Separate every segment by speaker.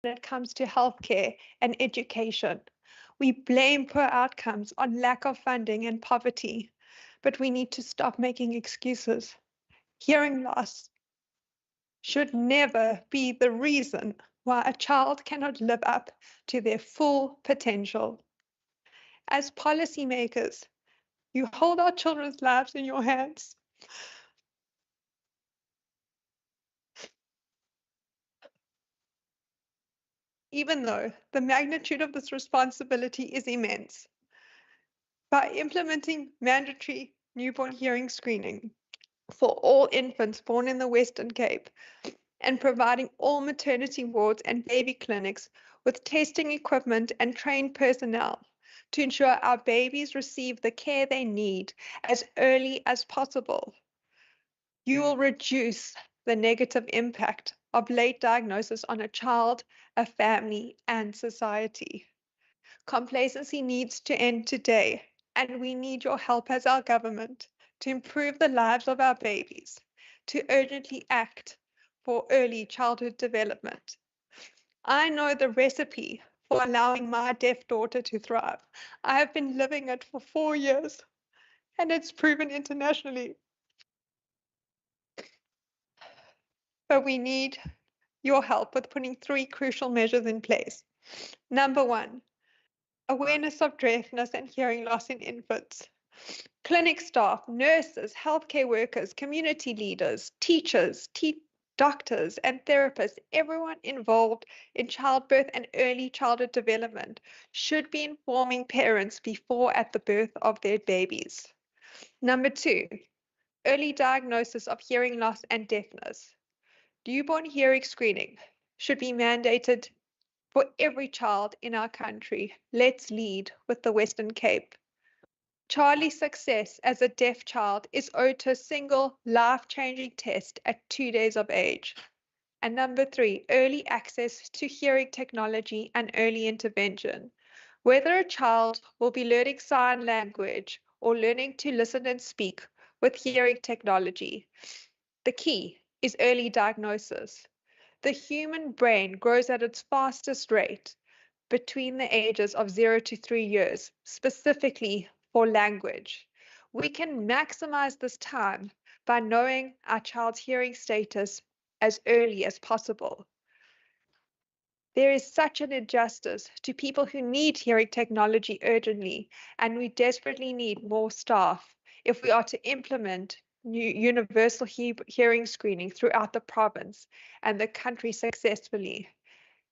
Speaker 1: when it comes to healthcare and education. We blame poor outcomes on lack of funding and poverty, but we need to stop making excuses. Hearing loss should never be the reason why a child cannot live up to their full potential. As policymakers, you hold our children's lives in your hands. Even though the magnitude of this responsibility is immense, by implementing mandatory newborn hearing screening for all infants born in the Western Cape and providing all maternity wards and baby clinics with testing equipment and trained personnel to ensure our babies receive the care they need as early as possible, you will reduce the negative impact of late diagnosis on a child, a family, and society. Complacency needs to end today, and we need your help as our government to improve the lives of our babies, to urgently act for early childhood development. I know the recipe for allowing my deaf daughter to thrive. I have been living it for 4 years, and it's proven internationally. But we need your help with putting 3 crucial measures in place. Number 1, awareness of deafness and hearing loss in infants. Clinic staff, nurses, healthcare workers, community leaders, teachers, doctors, and therapists, everyone involved in childbirth and early childhood development should be informing parents before at the birth of their babies. Number 2, early diagnosis of hearing loss and deafness. Newborn hearing screening should be mandated for every child in our country. Let's lead with the Western Cape. Charlie's success as a deaf child is owed to a single life-changing test at 2 days of age. And number 3, early access to hearing technology and early intervention. Whether a child will be learning sign language or learning to listen and speak with hearing technology, the key is early diagnosis. The human brain grows at its fastest rate between the ages of 0 to 3 years, specifically for language. We can maximize this time by knowing our child's hearing status as early as possible. There is such an injustice to people who need hearing technology urgently, and we desperately need more staff if we are to implement universal hearing screening throughout the province and the country successfully.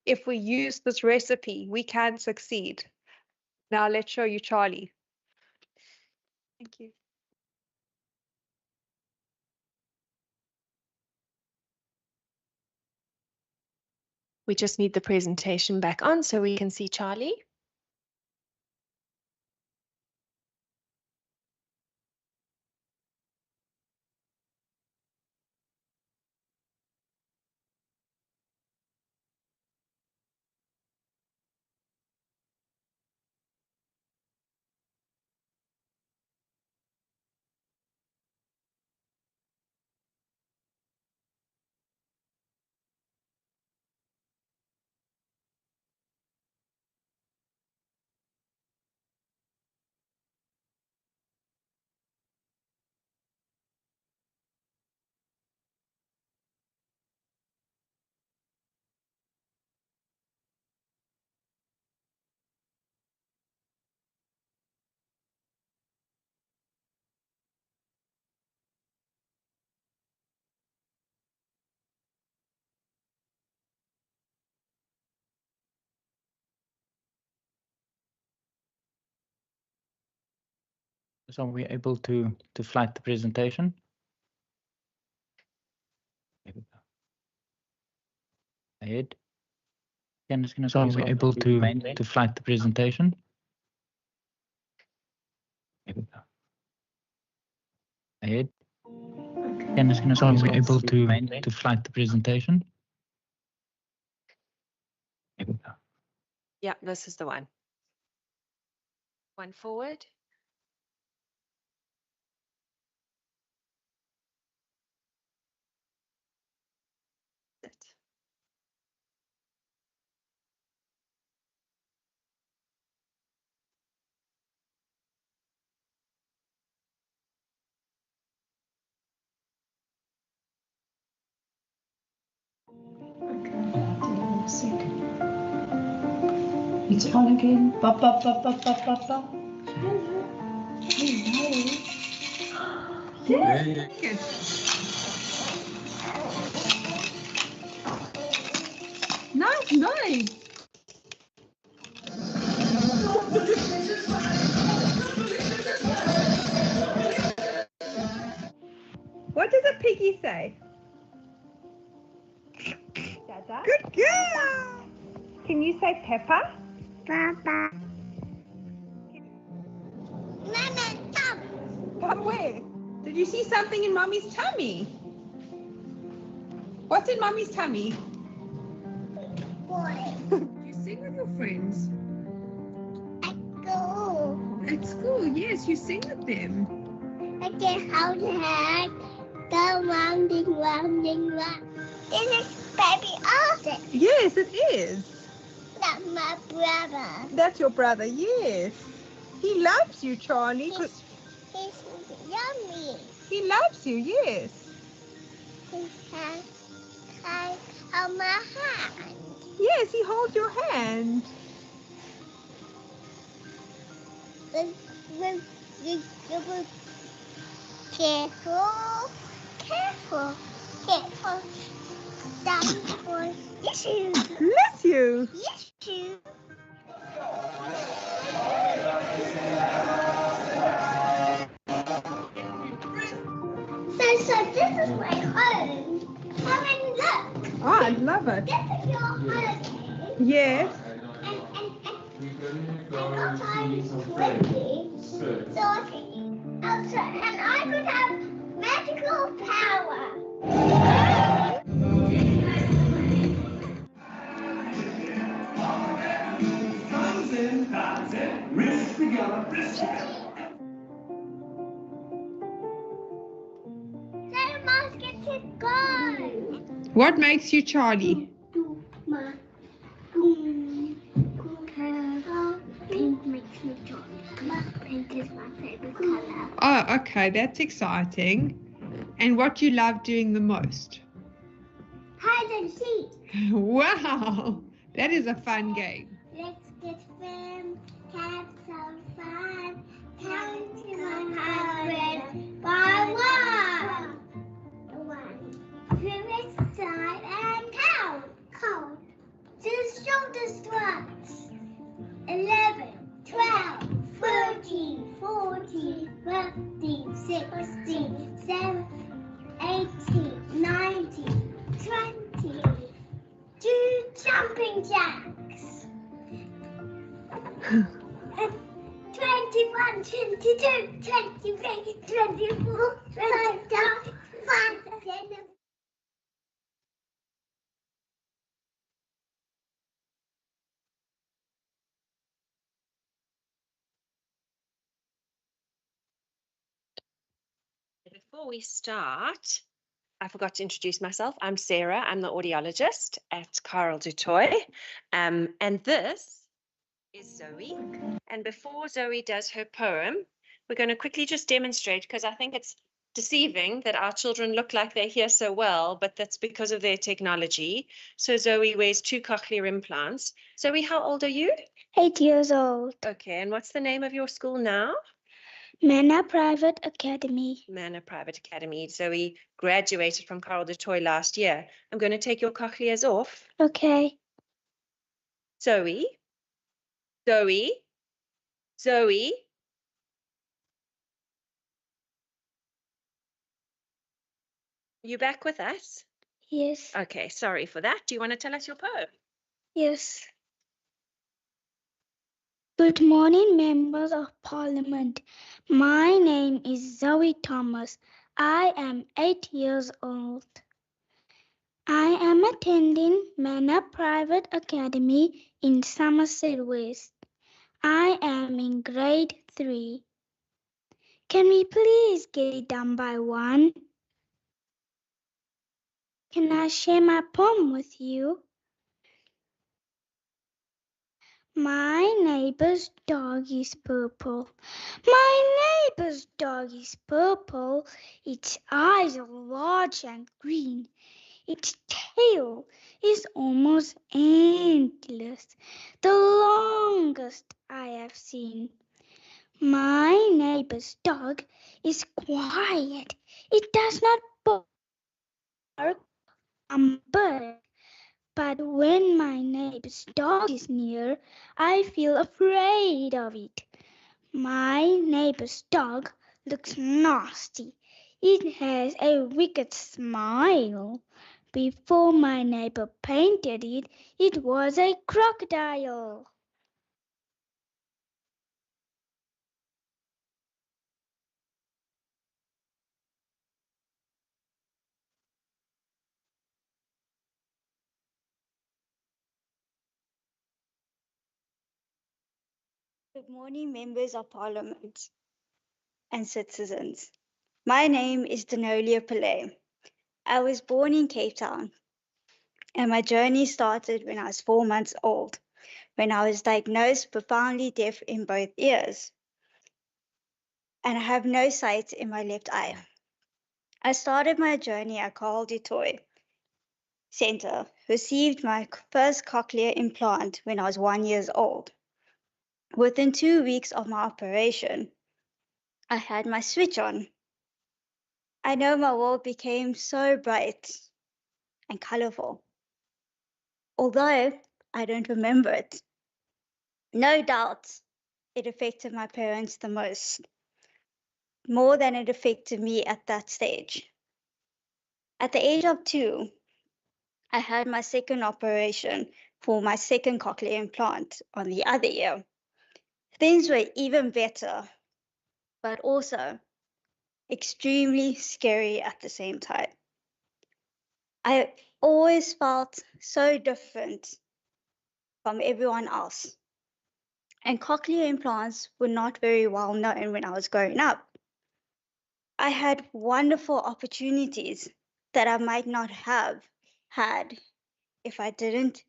Speaker 1: If we use this recipe, we can succeed. Now let's show you Charlie. Thank you.
Speaker 2: We just need the presentation back on so we can see Charlie.
Speaker 3: So are we able to flag the presentation? Ahead. So are we able to flag the presentation? Ahead. So are we able to flag the presentation?
Speaker 2: Yeah, this is the one. One forward.
Speaker 4: It's on again. Pop, pop, pop, pop, pop, pop, pop. Nice, nice.
Speaker 1: What does a piggy say?
Speaker 5: Dada.
Speaker 1: Good girl. Can you say Peppa?
Speaker 5: Papa. Mama, stop.
Speaker 1: What, where? Did you see something in Mommy's tummy? What's in Mommy's tummy?
Speaker 5: Boy.
Speaker 4: You sing with your friends.
Speaker 5: Go.
Speaker 4: At school, yes, you sing with them.
Speaker 5: I can hold her hand. Go rounding, rounding, round. This is baby Arthur.
Speaker 1: Yes, it is.
Speaker 5: That's my brother.
Speaker 1: That's your brother, yes. He loves you, Charlie.
Speaker 5: He's yummy.
Speaker 1: He loves you, yes.
Speaker 5: He can hold my hand.
Speaker 1: Yes, he holds your hand.
Speaker 5: Careful, careful, careful. That's for issue.
Speaker 1: Bless you.
Speaker 5: Issue. So this is my home. Come and look.
Speaker 1: Oh, I love it.
Speaker 5: This is your home.
Speaker 1: Yes.
Speaker 5: And I'm ready. So I can, and I could have magical power.
Speaker 6: Wrist together, wrist together.
Speaker 5: So must get to go.
Speaker 1: What makes you Charlie?
Speaker 5: Pink makes me jolly. Pink is my favorite color.
Speaker 1: Oh, okay, that's exciting. And what do you love doing the most?
Speaker 5: Hide and seek.
Speaker 1: Wow, that is a fun game.
Speaker 5: Let's get them, have some fun. Count to 100 by one. To its side and count. Count. To the shoulders once. 11, 12, 13, 14, 15, 16, 17, 18, 19, 20. Do jumping jacks. 21, 22, 23, 24, 25, 10.
Speaker 2: Before we start, I forgot to introduce myself. I'm Sarah. I'm the audiologist at Carl du Toit. And this is Zoe. And before Zoe does her poem, we're going to quickly just demonstrate, because I think it's deceiving that our children look like they hear so well, but that's because of their technology. So Zoe wears 2 cochlear implants. Zoe, how old are you?
Speaker 5: 8 years old.
Speaker 2: Okay, and what's the name of your school now?
Speaker 5: Manor Private Academy.
Speaker 2: Manor Private Academy. Zoe graduated from Carl du Toit last year. I'm going to take your cochlears off.
Speaker 5: Okay.
Speaker 2: Zoe. Zoe. Zoe. You back with us?
Speaker 5: Yes.
Speaker 2: Okay, sorry for that. Do you want to tell us your poem?
Speaker 5: Yes. Good morning, members of Parliament. My name is Zoe Thomas. I am 8 years old. I am attending Manor Private Academy in Somerset West. I am in grade 3. Can we please get it done by 1? Can I share my poem with you? My neighbor's dog is purple. My neighbor's dog is purple. Its eyes are large and green. Its tail is almost endless, the longest I have seen. My neighbor's dog is quiet. It does not bark, but when my neighbor's dog is near, I feel afraid of it. My neighbor's dog looks nasty. It has a wicked smile. Before my neighbor painted it, it was a crocodile.
Speaker 7: Good morning, members of Parliament and citizens. My name is Danolia Pillay. I was born in Cape Town, and my journey started when I was 4 months old, when I was diagnosed profoundly deaf in both ears, and I have no sight in my left eye. I started my journey at Carl du Toit Centre, received my first cochlear implant when I was 1 year old. Within 2 weeks of my operation, I had my switch on. I know my world became so bright and colorful, although I don't remember it. No doubt it affected my parents the most, more than it affected me at that stage. At the age of 2, I had my second operation for my second cochlear implant on the other ear. Things were even better, but also extremely scary at the same time. I always felt so different from everyone else, and cochlear implants were not very well known when I was growing up. I had wonderful opportunities that I might not have had if I didn't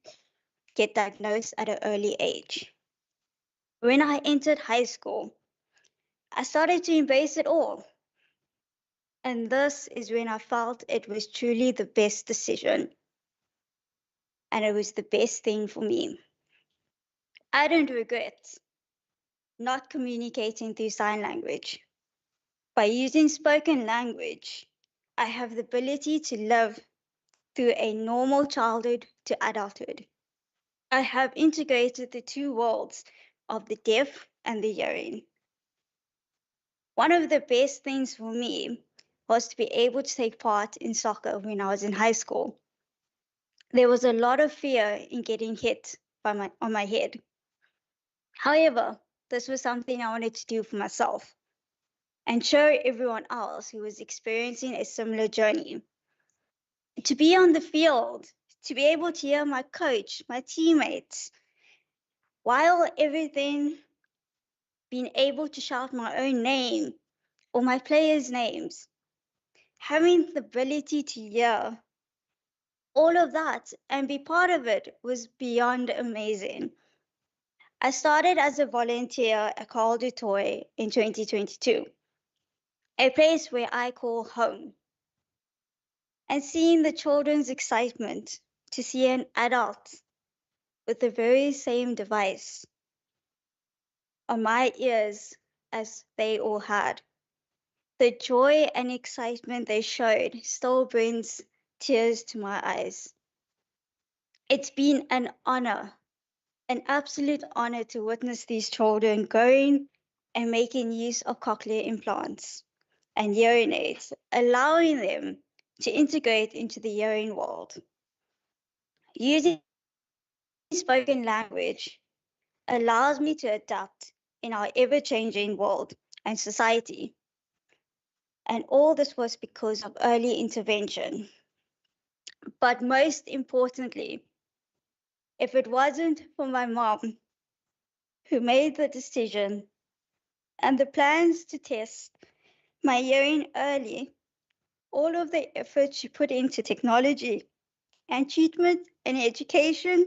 Speaker 7: get diagnosed at an early age. When I entered high school, I started to embrace it all. And this is when I felt it was truly the best decision. And it was the best thing for me. I don't regret not communicating through sign language. By using spoken language, I have the ability to live through a normal childhood to adulthood. I have integrated the two worlds of the deaf and the hearing. One of the best things for me was to be able to take part in soccer when I was in high school. There was a lot of fear in getting hit on my head. However, this was something I wanted to do for myself and show everyone else who was experiencing a similar journey. To be on the field, to be able to hear my coach, my teammates, while everything, being able to shout my own name or my players' names, having the ability to hear all of that and be part of it was beyond amazing. I started as a volunteer at Carl du Toit in 2022, a place where I call home. And seeing the children's excitement to see an adult with the very same device on my ears as they all had. The joy and excitement they showed still brings tears to my eyes. It's been an honor, an absolute honor to witness these children going and making use of cochlear implants and hearing aids, allowing them to integrate into the hearing world. Using spoken language allows me to adapt in our ever-changing world and society. And all this was because of early intervention. But most importantly, if it wasn't for my mom, who made the decision and the plans to test my hearing early, all of the effort she put into technology and treatment and education,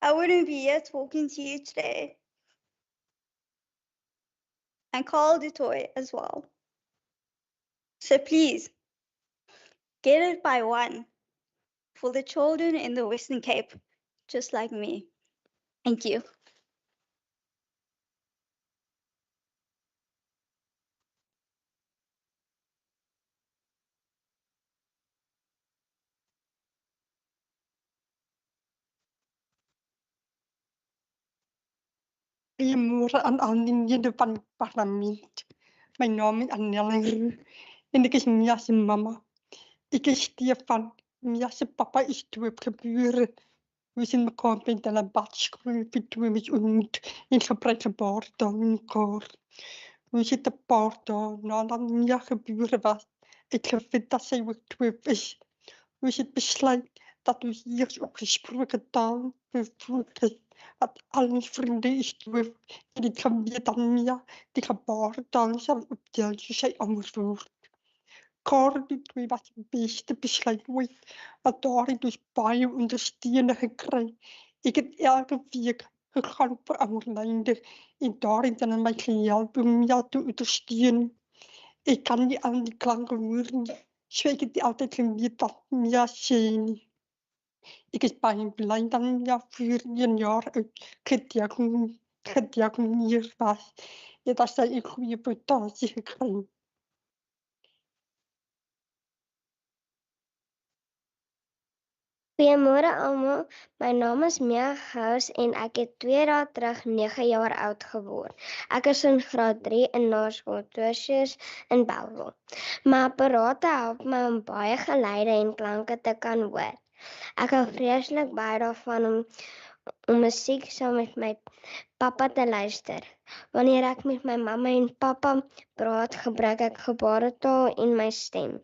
Speaker 7: I wouldn't be here talking to you today. And Carl du Toit as well. So please, get it by one. for the children in the Western Cape, just like me. Thank you.
Speaker 8: Goeiemôre aan aldienlede van die parlement. My naam is Annelle en ek is Mia se mamma. Ek is Stefan. Mia se papa is doopgebore. We zijn mekaar met hulle badskool vir 2 weke ontmoet en gebruik gebaartaal met mekaar. We het 'n paar dae nadat Mia gebore was, ek gevind dat sy ook doof is. We het besluit dat ons eers op gesproke taal fokus, dat al ons vriende is doof en ek kan weet dat Mia die gebaartaal sal opdeel soos sy antwoord. Karel die was die beste besluit ooit, want daar het ons baie ondersteuning gekry. Ek het elke week gegaan vir aanleiding en daar het hulle my gehelp om Mia te ondersteun. Ek kan nie al die klanke hoor nie, so ek het nie altyd geweet wat Mia sê nie. Ek is baie bly dat Mia voor 1 jaar oud gediagnoseer was en dat sy 'n goeie prestasie gekry het.
Speaker 9: Goeiemôre almal, my naam is Mia Gous en ek het 2 dae terug 9 jaar oud geword. Ek is in graad 3 in Naskool Tertius in Bellville. My apparate help my om baie geluide en klanke te kan hoor. Ek hou vreeslik baie daarvan om musiek saam met my pappa te luister. Wanneer ek met my mamma en pappa praat, gebruik ek gebaretaal en my stem.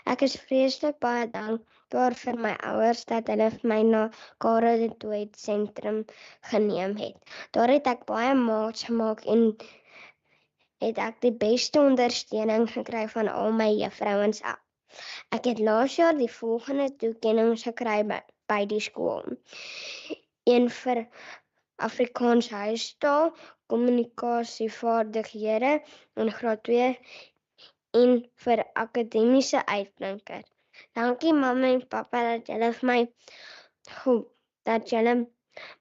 Speaker 9: Ek is vreeslik baie dankbaar vir my ouers dat hulle vir my na Karel de Tooy sentrum geneem het. Daar het ek baie maats gemaak en het ek die beste ondersteuning gekry van al my juffrouens af. Ek het laas jaar die volgende toekennings gekry by die skool. Een vir Afrikaans huistaal, kommunikasievaardighede in graad 2 en vir akademiese uitblinker. Dankie mamma en pappa dat julle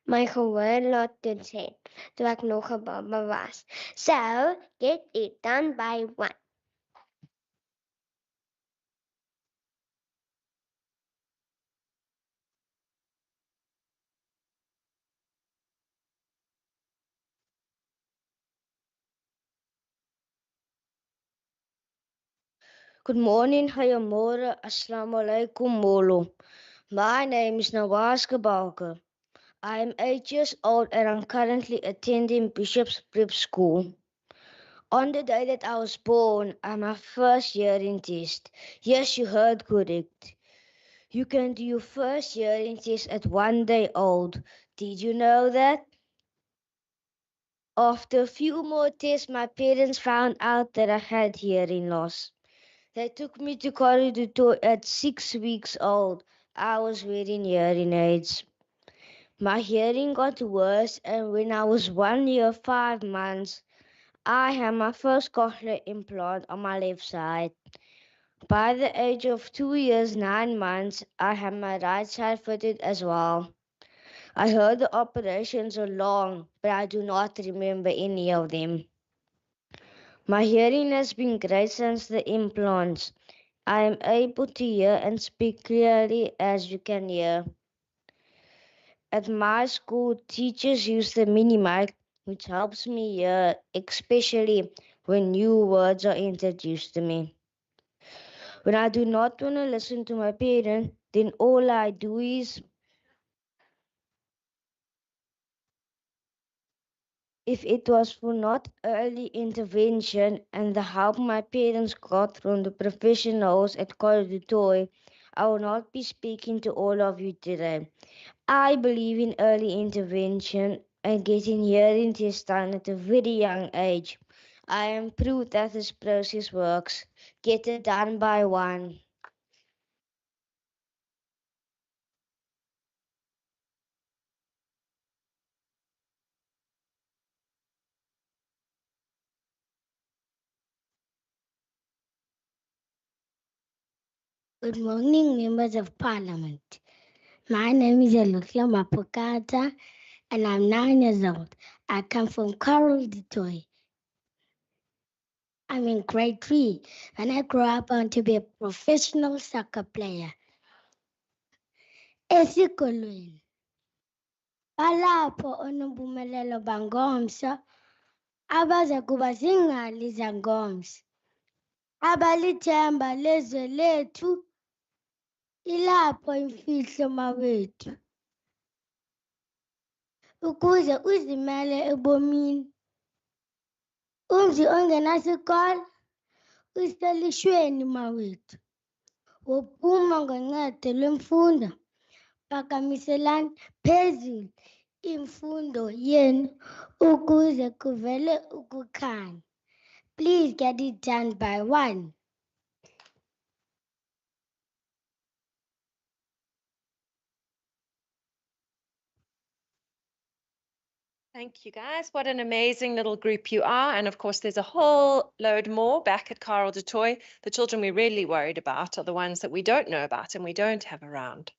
Speaker 9: my gehoor laat toets het toe ek nog 'n baba was. So, get it done by 1.
Speaker 10: Good morning, goeiemôre, assalamu alaikum, molo. My name is Nawaz Kabalka. I am 8 years old and I'm currently attending Bishop's Prep School. On the day that I was born, I had my first hearing test. Yes, you heard correct. You can do your first hearing test at 1 day old. Did you know that? After a few more tests, my parents found out that I had hearing loss. They took me to Karel de Tooy at 6 weeks old. I was wearing hearing aids. My hearing got worse, and when I was 1 year, 5 months, I had my first cochlear implant on my left side. By the age of 2 years, 9 months, I had my right side fitted as well. I heard the operations are long, but I do not remember any of them. My hearing has been great since the implants. I am able to hear and speak clearly, as you can hear. At my school, teachers use the mini mic, which helps me hear, especially when new words are introduced to me. When I do not want to listen to my parent, then all I do is, if it was for not early intervention and the help my parents got from the professionals at Karel de Tooy, I will not be speaking to all of you today. I believe in early intervention and getting hearing tests done at a very young age. I am proof that this process works. Get it done by 1.
Speaker 9: Good morning, members of Parliament.
Speaker 5: My name is Elukia Mapukata, and I'm 9 years old. I come from Coral du Toit. I'm in grade 3. When I grow up, I want to be a professional soccer player. Esikolweni balapho onompumelelo bangomso abaza kuba zingali zangomso abalithemba lezwe lethu ilapho imfihlo mawethu ukuze uzimele ebomini umzi ongenasikolo uselishweni mawethu wophuma ngoncedo lwemfundo phakamiselani phezulu imfundo yenu ukuze kuvele ukukhanya. Please get it done by 1.
Speaker 2: Thank you, guys. What an amazing little group you are. And of course, there's a whole load more back at Coral du Toit. The children we're really worried about are the ones that we don't know about and we don't have around.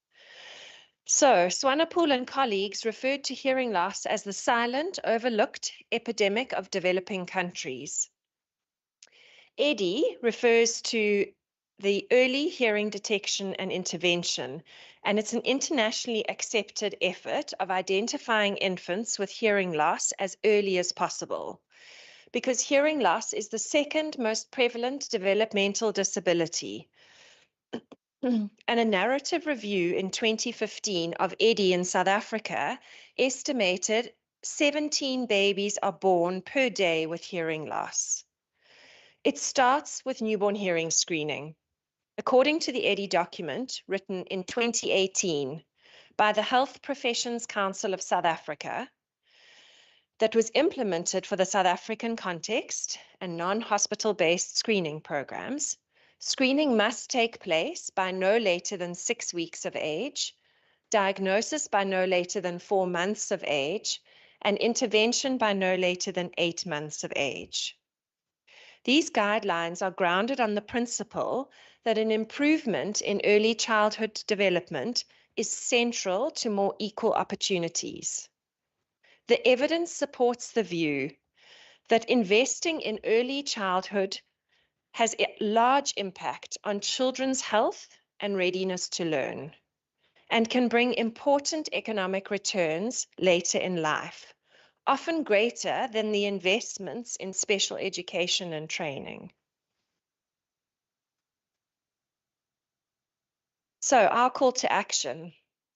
Speaker 2: So, Swanepoel and colleagues referred to hearing loss as the silent, overlooked epidemic of developing countries. EDI refers to the early hearing detection and intervention, and it's an internationally accepted effort of identifying infants with hearing loss as early as possible, because hearing loss is the second most prevalent developmental disability. And a narrative review in 2015 of EDI in South Africa estimated 17 babies are born per day with hearing loss. It starts with newborn hearing screening. According to the EDI document written in 2018 by the Health Professions Council of South Africa, that was implemented for the South African context and non-hospital-based screening programs, screening must take place by no later than 6 weeks of age, diagnosis by no later than 4 months of age, and intervention by no later than 8 months of age. These guidelines are grounded on the principle that an improvement in early childhood development is central to more equal opportunities. The evidence supports the view that investing in early childhood has a large impact on children's health and readiness to learn, and can bring important economic returns later in life, often greater than the investments in special education and training. So, our call to action.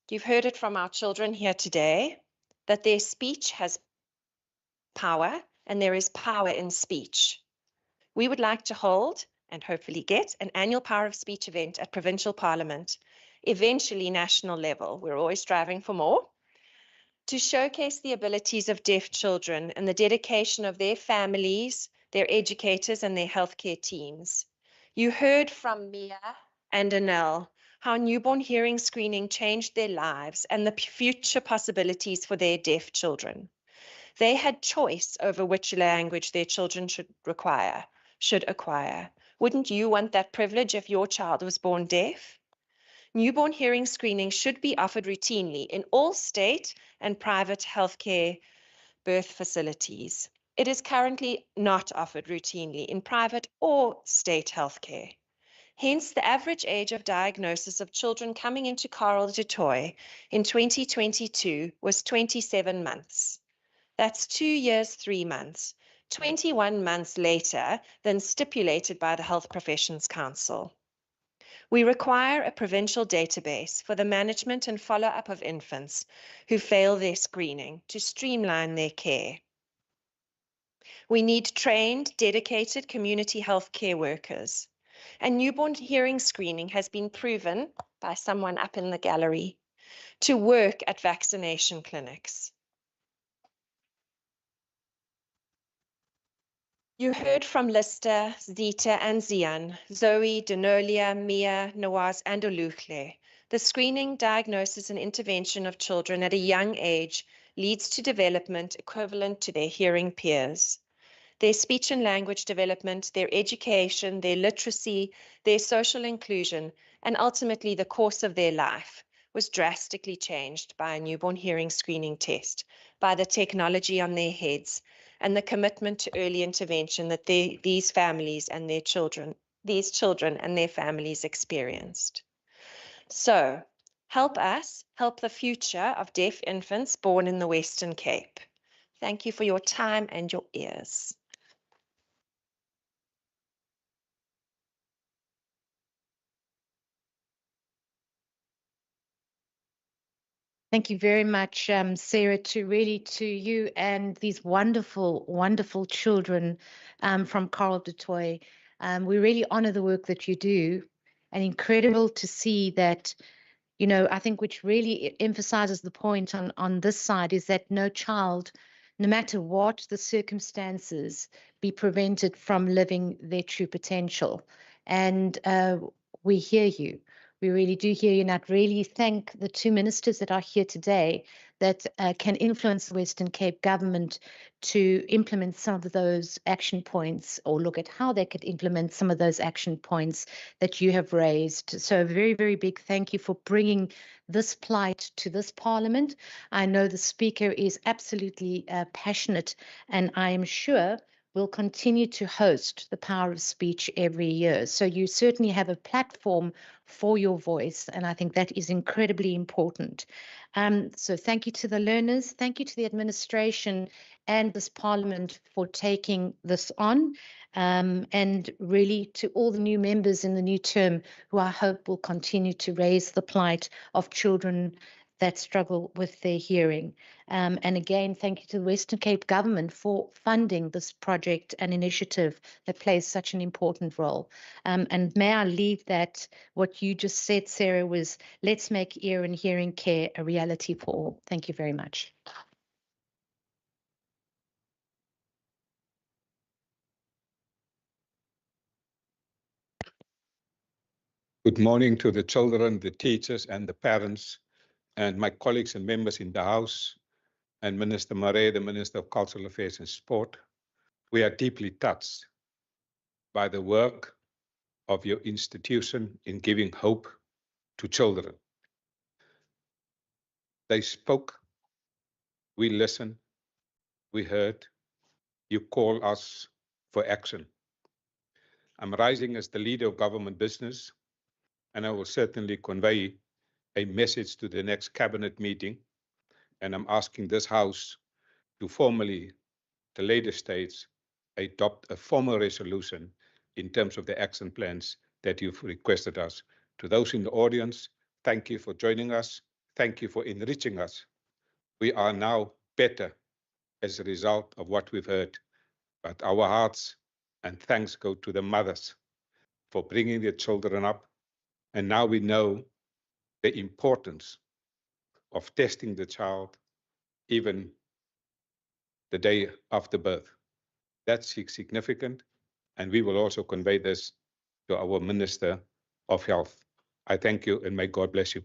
Speaker 2: You've heard it from our children here today, that their speech has power, and there is power in speech. We would like to hold and hopefully get an annual Power of Speech event at Provincial Parliament, eventually national level. We're always striving for more, to showcase the abilities of deaf children and the dedication of their families, their educators, and their healthcare teams. You heard from Mia and Anel how newborn hearing screening changed their lives and the future possibilities for their deaf children. They had choice over which language their children should acquire. Wouldn't you want that privilege if your child was born deaf? Newborn hearing screening should be offered routinely in all state and private healthcare birth facilities. It is currently not offered routinely in private or state healthcare. Hence, the average age of diagnosis of children coming into Coral du Toit in 2022 was 27 months. That's 2 years, 3 months, 21 months later than stipulated by the Health Professions Council. We require a provincial database for the management and follow-up of infants who fail their screening to streamline their care. We need trained, dedicated community health care workers. And newborn hearing screening has been proven by someone up in the gallery to work at vaccination clinics. You heard from Lister, Zita, and Zian, Zoe, Denolia, Mia, Nawaz, and Oluhle. The screening, diagnosis, and intervention of children at a young age leads to development equivalent to their hearing peers. Their speech and language development, their education, their literacy, their social inclusion, and ultimately the course of their life was drastically changed by a newborn hearing screening test, by the technology on their heads, and the commitment to early intervention that these families and their children, these children and their families experienced. So, help us help the future of deaf infants born in the Western Cape. Thank you for your time and your ears.
Speaker 11: Thank you very much, Sarah, to you and these wonderful, wonderful children from Carl du Toit. We really honor the work that you do, and incredible to see that, you know, I think which really emphasizes the point on this side is that no child, no matter what the circumstances, be prevented from living their true potential. And we hear you. We really do hear you, and I'd really thank the two ministers that are here today that can influence the Western Cape government to implement some of those action points, or look at how they could implement some of those action points that you have raised. So a very, very big thank you for bringing this plight to this Parliament. I know the Speaker is absolutely passionate, and I am sure will continue to host the Power of Speech every year. So you certainly have a platform for your voice, and I think that is incredibly important. So thank you to the learners, thank you to the administration and this Parliament for taking this on, and really to all the new members in the new term who I hope will continue to raise the plight of children that struggle with their hearing. And again, thank you to the Western Cape government for funding this project and initiative that plays such an important role. And may I leave that, what you just said, Sarah, was let's make ear and hearing care a reality for all. Thank you very much.
Speaker 12: Good morning to the children, the teachers and the parents, and my colleagues and members in the House, and Minister Marais, the Minister of Cultural Affairs and Sport. We are deeply touched by the work of your institution in giving hope to children. They spoke, we listened, we heard, you call us for action. I'm rising as the leader of government business, and I will certainly convey a message to the next cabinet meeting, and I'm asking this House to formally, the later stage, adopt a formal resolution in terms of the action plans that you've requested us. To those in the audience, thank you for joining us. Thank you for enriching us. We are now better as a result of what we've heard, but our hearts and thanks go to the mothers for bringing their children up. And now we know the importance of testing the child even the day after birth. That's significant, and we will also convey this to our Minister of Health. I thank you, and may God bless you.